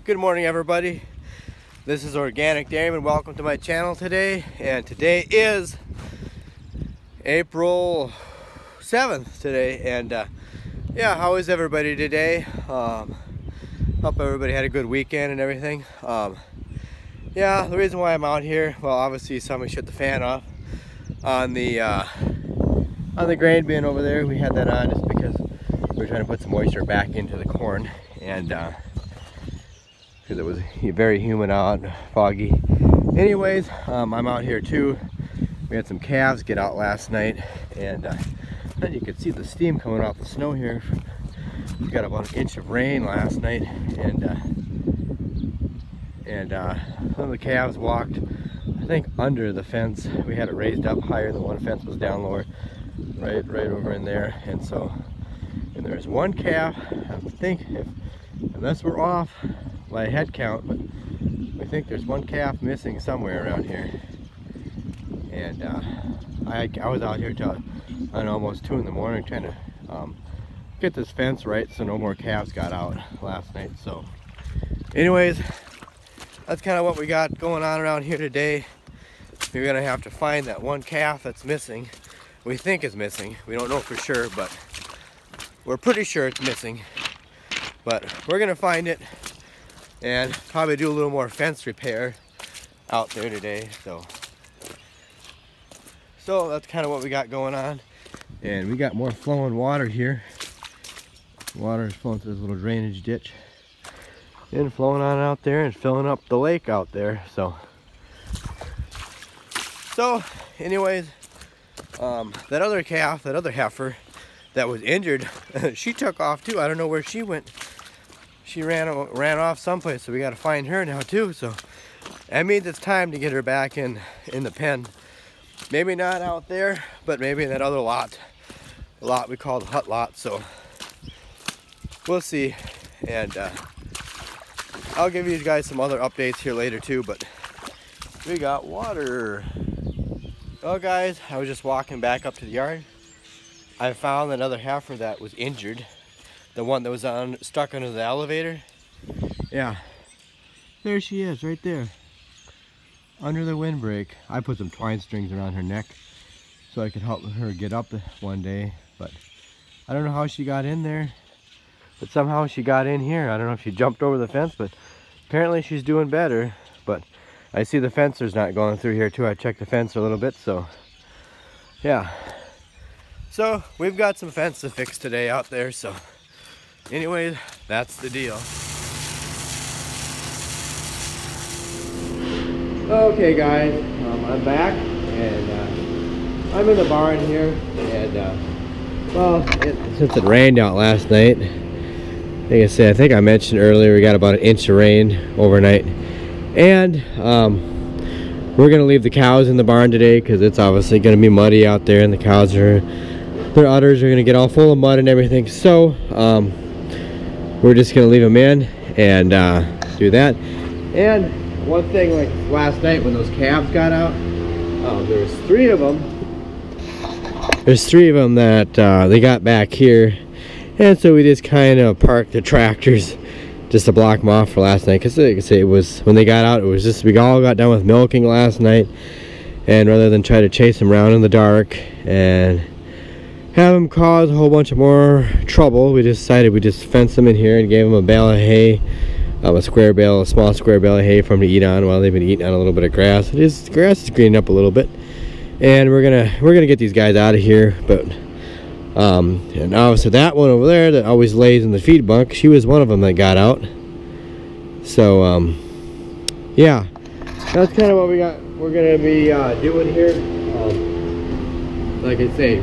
Good morning, everybody. This is Organic Dave and welcome to my channel today. And today is April 7th today. And yeah, how is everybody today? Hope everybody had a good weekend and everything. Yeah, the reason why I'm out here, well, obviously somebody shut the fan off on the grain bin over there. We had that on just because we were trying to put some moisture back into the corn, and because it was very humid out, foggy. Anyways, I'm out here too. We had some calves get out last night, and then you could see the steam coming off the snow here. We got about an inch of rain last night, and some of the calves walked, I think, under the fence. We had it raised up higher. The one fence was down lower, right over in there. And so, and there's one calf, I think, unless we're off by head count, but we think there's one calf missing somewhere around here. And I was out here till almost 2 in the morning trying to get this fence right so no more calves got out last night. So anyways, that's kind of what we got going on around here today. We're gonna have to find that one calf that's missing. We think is missing. We don't know for sure, but we're pretty sure it's missing. But we're gonna find it and probably do a little more fence repair out there today. So that's kind of what we got going on. And we got more flowing water here. Water is flowing through this little drainage ditch and flowing on out there and filling up the lake out there. So anyways, that other calf, that other heifer that was injured, she took off too. I don't know where she went. She ran off someplace, so we got to find her now too. So that means it's time to get her back in the pen. Maybe not out there, but maybe in that other lot, the lot we call the hut lot. So we'll see, and I'll give you guys some other updates here later too. But we got water. Well, guys, I was just walking back up to the yard. I found another heifer that was injured. The one that was stuck under the elevator. Yeah, there she is, right there, under the windbreak. I put some twine strings around her neck so I could help her get up one day, but I don't know how she got in there, but somehow she got in here. I don't know if she jumped over the fence, but apparently she's doing better. But I see the fencer's not going through here too. I checked the fence a little bit, so yeah. So we've got some fence to fix today out there. So anyways, that's the deal. Okay, guys, I'm back, and I'm in the barn here, and well, since it rained out last night, like I said, I think I mentioned earlier, we got about an inch of rain overnight, and we're gonna leave the cows in the barn today because it's obviously gonna be muddy out there, and the cows their udders are gonna get all full of mud and everything. So we're just gonna leave them in and do that. And one thing, like last night when those calves got out, there was 3 of them. There's 3 of them that they got back here, and so we just kind of parked the tractors just to block them off for last night. Because like I say, it was, when they got out, it was just, we all got done with milking last night, and rather than try to chase them around in the dark and have them cause a whole bunch of more trouble, we decided we just fenced them in here and gave them a bale of hay, a small square bale of hay for them to eat on while they've been eating on a little bit of grass. The grass is greening up a little bit, and we're gonna get these guys out of here. But and obviously that one over there that always lays in the feed bunk, she was one of them that got out. So yeah, that's kind of what we're gonna be doing here. Like I say,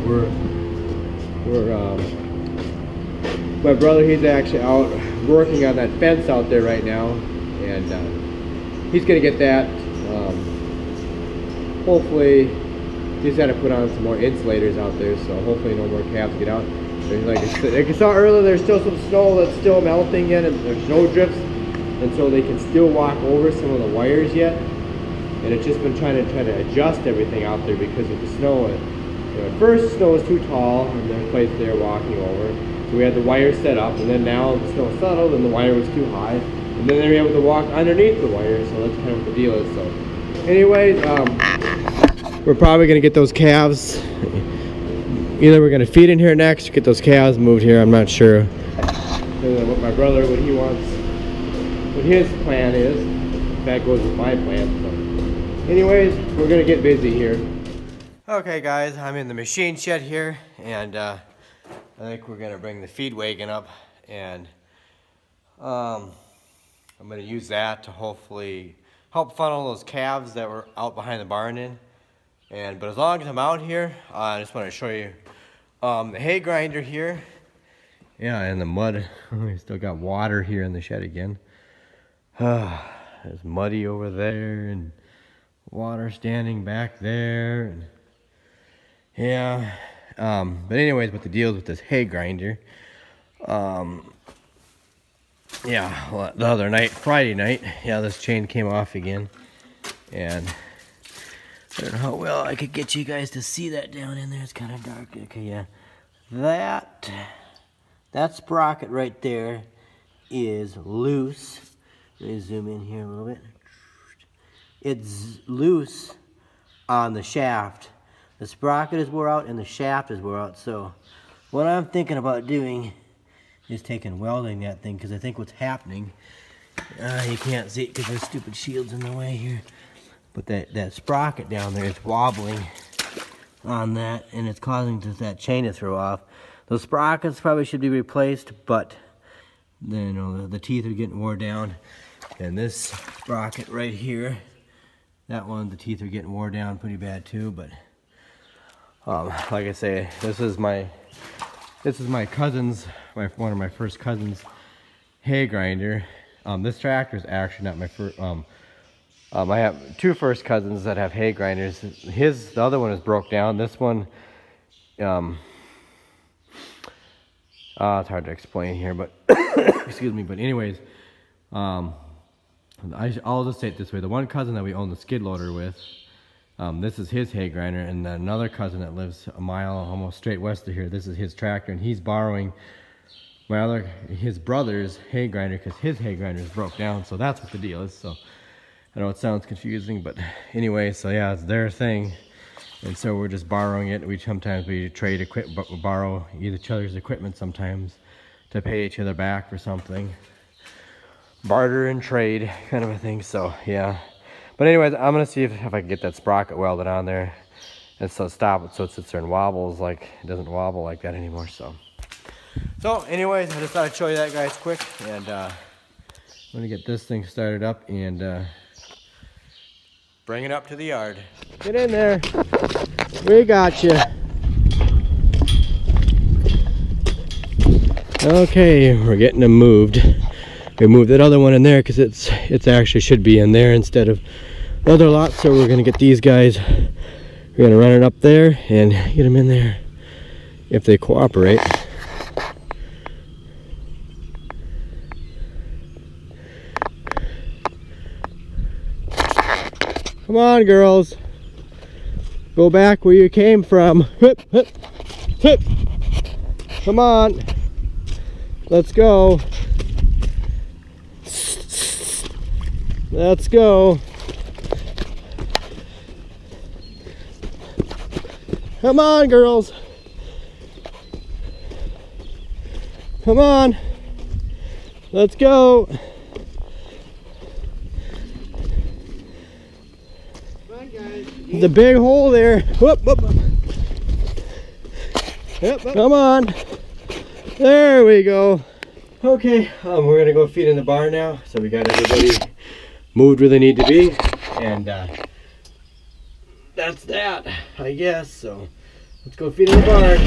my brother, he's actually out working on that fence out there right now, and he's gonna get that. Hopefully, he's got to put on some more insulators out there, so hopefully no more calves get out. There's, like I saw earlier, there's still some snow that's still melting in, and there's snow drifts, and so they can still walk over some of the wires yet. And it's just been trying to adjust everything out there because of the snow. And at first, the snow was too tall, and there's a place they were walking over. So we had the wire set up, and then now the snow settled and the wire was too high. And then they're able to walk underneath the wire, so that's kind of what the deal is. So anyways, we're probably gonna get those calves. Either we're gonna feed in here next or get those calves moved here, I'm not sure. What my brother, what he wants, what his plan is. That goes with my plan. So anyways, we're gonna get busy here. Okay guys, I'm in the machine shed here, and I think we're gonna bring the feed wagon up, and I'm gonna use that to hopefully help funnel those calves that were out behind the barn in. But as long as I'm out here, I just want to show you the hay grinder here. Yeah, and the mud. We still got water here in the shed again. It's muddy over there, and water standing back there. And yeah. But anyways, what the deal is with this hay grinder. Yeah, well, the other night, Friday night, yeah, this chain came off again. And I don't know how well I could get you guys to see that down in there. It's kind of dark. Okay, yeah. That sprocket right there is loose. Let me zoom in here a little bit. It's loose on the shaft. The sprocket is wore out and the shaft is wore out. So what I'm thinking about doing is welding that thing, because I think what's happening, you can't see it because there's stupid shields in the way here. But that sprocket down there is wobbling on that, and it's causing that chain to throw off. Those sprockets probably should be replaced, but then, you know, the teeth are getting wore down. And this sprocket right here, that one, the teeth are getting wore down pretty bad too. But like I say, this is my cousin's, one of my first cousin's hay grinder. This tractor is actually not my first. I have two first cousins that have hay grinders. The other one is broke down. This one, it's hard to explain here, but excuse me. But anyways, I'll just say it this way: the one cousin that we own the skid loader with, this is his hay grinder, and another cousin that lives a mile almost straight west of here, this is his tractor, and he's borrowing his brother's hay grinder because his hay grinder is broke down. So that's what the deal is. So I know it sounds confusing, but anyway, so yeah, it's their thing. And so we're just borrowing it. Sometimes we trade equipment, but we borrow each other's equipment sometimes to pay each other back for something. Barter and trade kind of a thing, so yeah. But anyways, I'm gonna see if I can get that sprocket welded on there and so stop it so it sits there and wobbles, like it doesn't wobble like that anymore. So anyways, I just thought I'd show you that, guys, quick. And I'm gonna get this thing started up and bring it up to the yard. Get in there. We got you. Okay, we're getting them moved. We moved that other one in there because it's actually should be in there instead of the other lot. So we're gonna get these guys. We're gonna run it up there and get them in there if they cooperate. Come on, girls. Go back where you came from. Hip, hip, hip. Come on. Let's go. Let's go. Come on, girls. Come on. Let's go. There's a big hole there. Whoop, whoop. Yep, come on. There we go. Okay, we're gonna go feed in the barn now. So we got everybody moved where they need to be, and that's that, I guess. So let's go feed in the barn.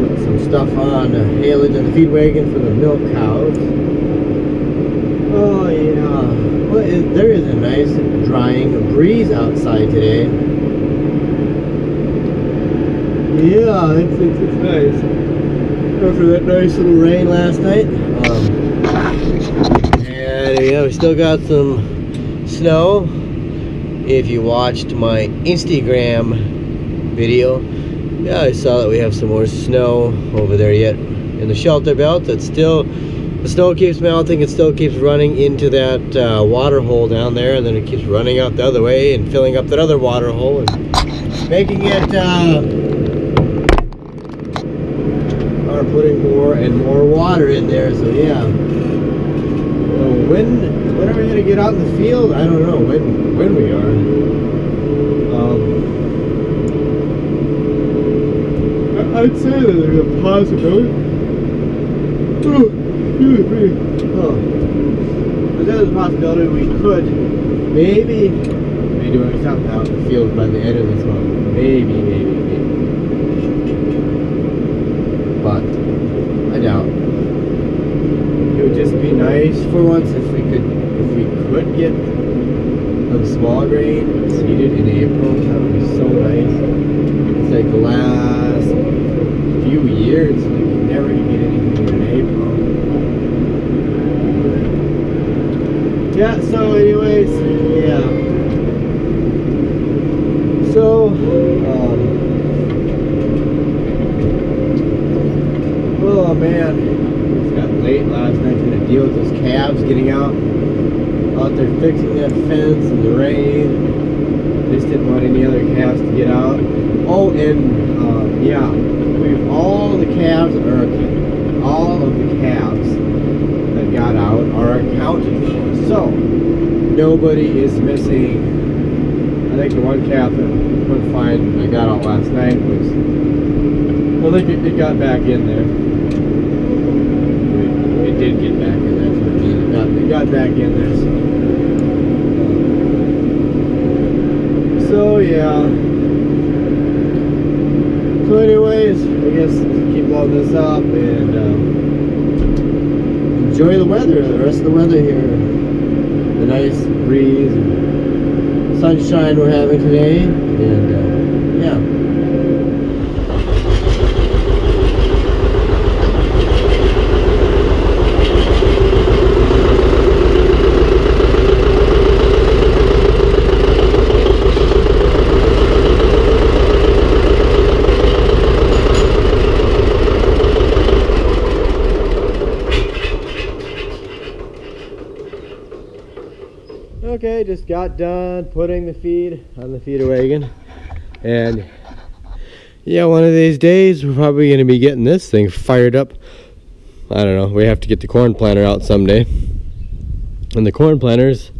Put some stuff on the haylage and the feed wagon for the milk cows. Oh yeah, well, there is a nice drying breeze outside today. Yeah, it's nice. After that nice little rain last night. And yeah, we still got some snow. If you watched my Instagram video, yeah, I saw that we have some more snow over there yet in the shelter belt. That's still, the snow keeps melting. It still keeps running into that water hole down there, and then it keeps running out the other way and filling up that other water hole and making it or putting more and more water in there. So yeah, so when are we gonna get out in the field? I don't know when we are. I'd say that there's a possibility. But there's a possibility we could maybe be doing something out in the field by the end of this month. Maybe. But I doubt. It would just be nice for once if we could get some small grain seeded in April. That would be so nice. It's like the last few years we never get anything in April. Yeah, so anyways, yeah. So oh man, it got late last night trying to deal with those calves getting out there fixing that fence in the rain. Just didn't want any other calves to get out. Oh, and yeah, all of the calves that got out are accounted for. So nobody is missing. I think the one calf that we couldn't find I got out last night was, well, it got back in there. It did get back in there. It got back in there. So yeah. So anyways, I guess keep all this up and enjoy the weather, the rest of the weather here. The nice breeze and sunshine we're having today, and yeah. Okay, just got done putting the feed on the feeder wagon, and yeah, one of these days we're probably going to be getting this thing fired up. I don't know, we have to get the corn planter out someday, and the corn planter's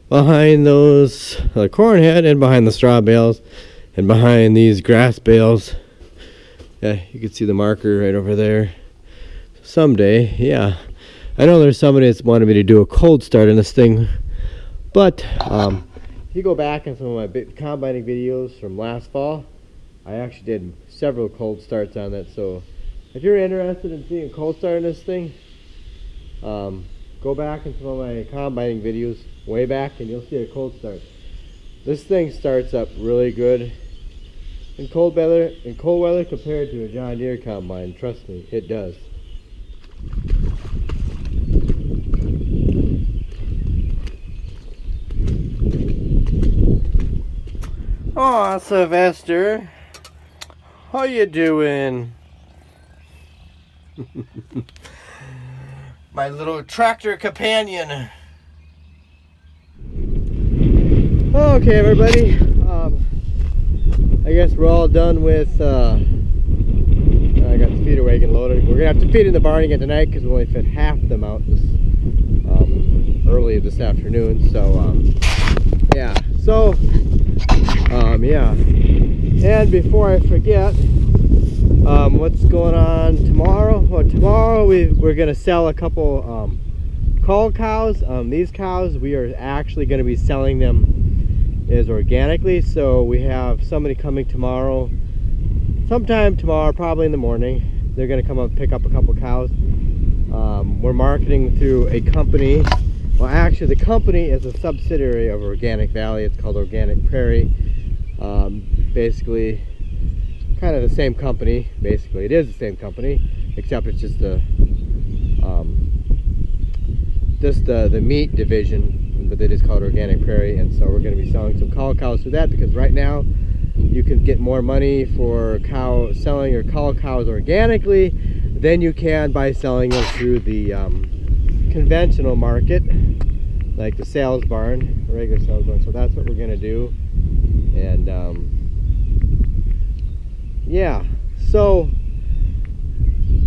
behind those corn head and behind the straw bales and behind these grass bales. Yeah, you can see the marker right over there. Someday, yeah, I know there's somebody that's wanted me to do a cold start in this thing, but if you go back in some of my combining videos from last fall, I actually did several cold starts on that. So if you're interested in seeing a cold start in this thing, go back in some of my combining videos way back and you'll see a cold start. This thing starts up really good in cold weather compared to a John Deere combine. Trust me, it does. Oh, Sylvester, how you doing? My little tractor companion. Okay, everybody. I guess we're all done with. I got the feeder wagon loaded. We're gonna have to feed in the barn again tonight because we only fit half of them out this early this afternoon. So yeah. So yeah. And before I forget, what's going on tomorrow? Well, tomorrow we're gonna sell a couple cull cows. These cows, we are actually going to be selling them as organically. So we have somebody coming tomorrow, sometime tomorrow, probably in the morning. They're going to come up and pick up a couple cows. We're marketing through a company. Well, actually, the company is a subsidiary of Organic Valley. It's called Organic Prairie. Basically, kind of the same company. Basically, it is the same company, except it's just the meat division, but it is called Organic Prairie. And so we're going to be selling some cows through that, because right now you can get more money for selling your cows organically than you can by selling them through the conventional market, like the sales barn, regular sales barn. So that's what we're going to do. And yeah, so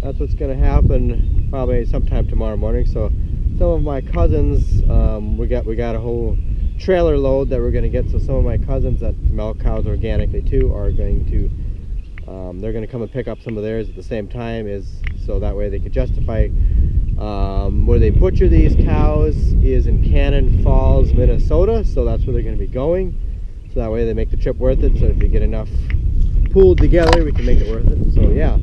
that's what's going to happen probably sometime tomorrow morning. So some of my cousins, we got a whole trailer load that we're going to get. So some of my cousins that milk cows organically too are going to they're going to come and pick up some of theirs at the same time, so that way they could justify where they butcher these cows is in Cannon Falls, Minnesota. So that's where they're going to be going, so that way they make the trip worth it. So if you get enough pooled together, we can make it worth it. So yeah,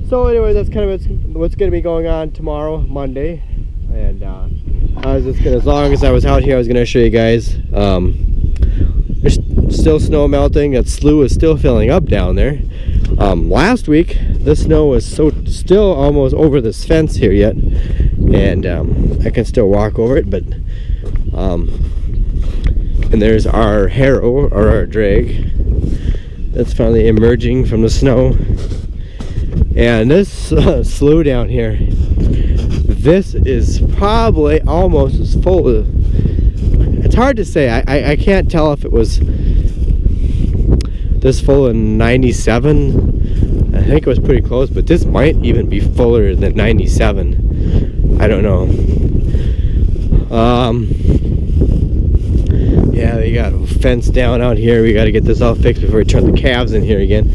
so anyway, that's kind of what's going to be going on tomorrow, Monday. And I was just gonna, as long as I was out here, I was gonna show you guys. There's still snow melting. That slough is still filling up down there. Last week, the snow was still almost over this fence here yet, and I can still walk over it. But and there's our harrow, or our drag, that's finally emerging from the snow. And this slough down here, this is probably almost as full of, it's hard to say. I can't tell if it was this full in 97. I think it was pretty close, but this might even be fuller than 97. I don't know. Yeah, they got a fence down out here. We got to get this all fixed before we turn the calves in here again.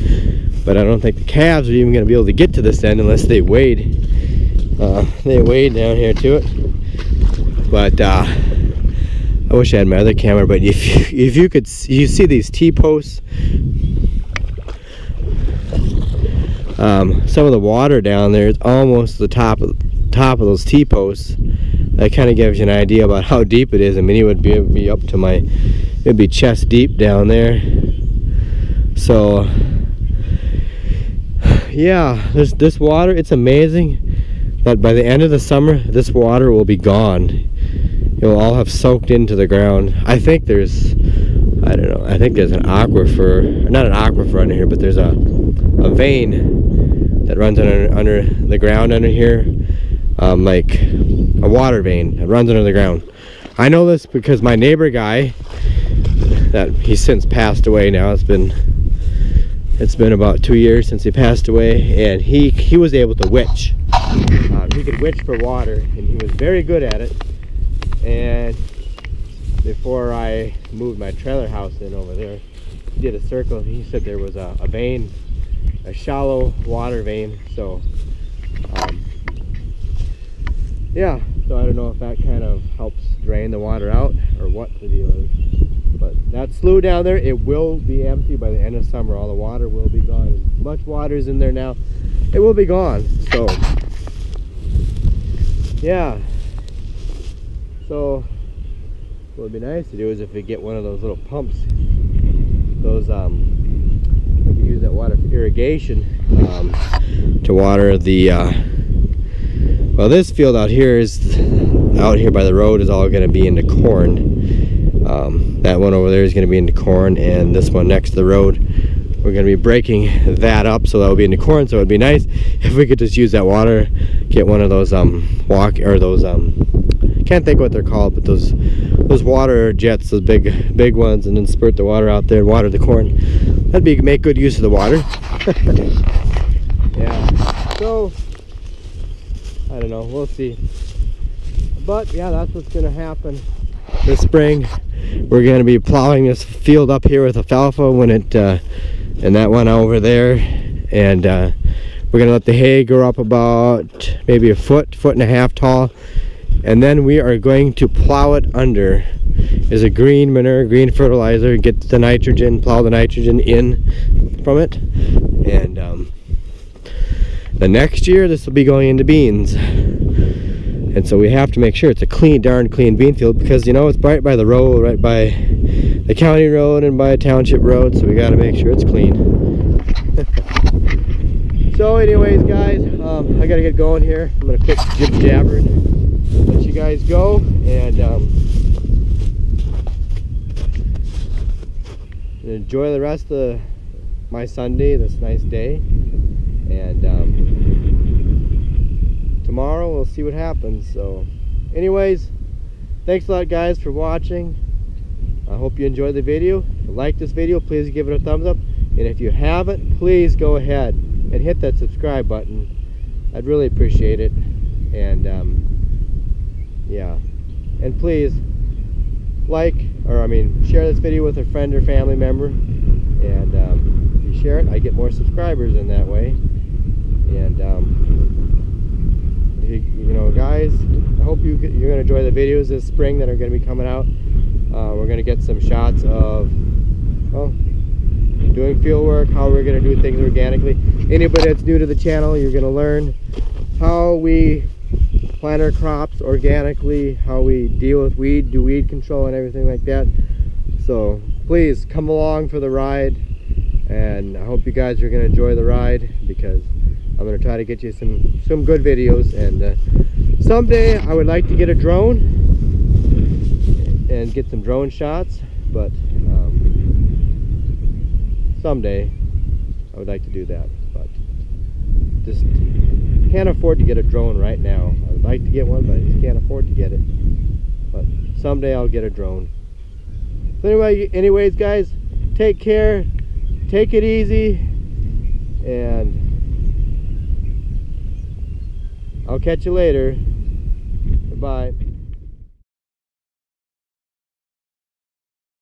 But I don't think the calves are even going to be able to get to this end unless they wade. They wade down here to it. But I wish I had my other camera. But if you could, you see these T-posts. Some of the water down there is almost the top of those T-posts. That kind of gives you an idea about how deep it is. I mean, it would be up to it'd be chest deep down there. So yeah, this water, it's amazing that by the end of the summer, this water will be gone. It will all have soaked into the ground. I think there's, I don't know, I think there's an aquifer, not an aquifer under here, but there's a vein that runs under the ground under here, like a water vein that runs under the ground. I know this because my neighbor guy, that he's since passed away now, it's been about 2 years since he passed away, and he was able to witch. He could witch for water, and he was very good at it. And before I moved my trailer house in over there, he did a circle. He said there was a vein, a shallow water vein. So yeah, so I don't know if that kind of helps drain the water out or what the deal is. But that slough down there, it will be empty by the end of summer. All the water will be gone. As much water is in there now, it will be gone. So yeah, so what would be nice to do is if we get one of those little pumps, those we can use that water for irrigation, to water the well, this field out here by the road is all going to be into corn. That one over there is going to be into corn, and this one next to the road, we're going to be breaking that up, so that will be into corn. So it would be nice if we could just use that water, get one of those can't think what they're called, but those water jets, those big ones, and then spurt the water out there and water the corn. That'd make good use of the water. Yeah, so I don't know, we'll see. But yeah, that's what's going to happen this spring. We're going to be plowing this field up here with alfalfa when it and that one over there, and we're going to let the hay grow up about maybe a foot and a half tall, and then we are going to plow it under as a green manure, green fertilizer, get the nitrogen, plow the nitrogen in from it. And the next year this will be going into beans. And so we have to make sure it's a clean, darn clean bean field, because you know it's right by the road, right by the county road and by a township road, so we got to make sure it's clean. So anyways guys, I gotta get going here. I'm gonna quit jib-jabbering, let you guys go, and enjoy the rest of my Sunday, this nice day. And tomorrow we'll see what happens. So anyways, thanks a lot guys for watching. I hope you enjoyed the video. If you like this video, please give it a thumbs up, and if you haven't, please go ahead and hit that subscribe button. I'd really appreciate it. And yeah, and please share this video with a friend or family member, and if you share it, I get more subscribers in that way. And you know guys, I hope you're going to enjoy the videos this spring that are going to be coming out. We're going to get some shots of, well, doing field work, how we're going to do things organically. Anybody that's new to the channel, you're going to learn how we plant our crops organically, how we deal with weed, do weed control and everything like that. So please come along for the ride, and I hope you guys are going to enjoy the ride, because I'm going to try to get you some good videos. And someday I would like to get a drone and get some drone shots, but someday I would like to do that, but just can't afford to get a drone right now. I would like to get one, but I just can't afford to get it. But someday I'll get a drone. So anyways guys, take care, take it easy, and I'll catch you later. Goodbye.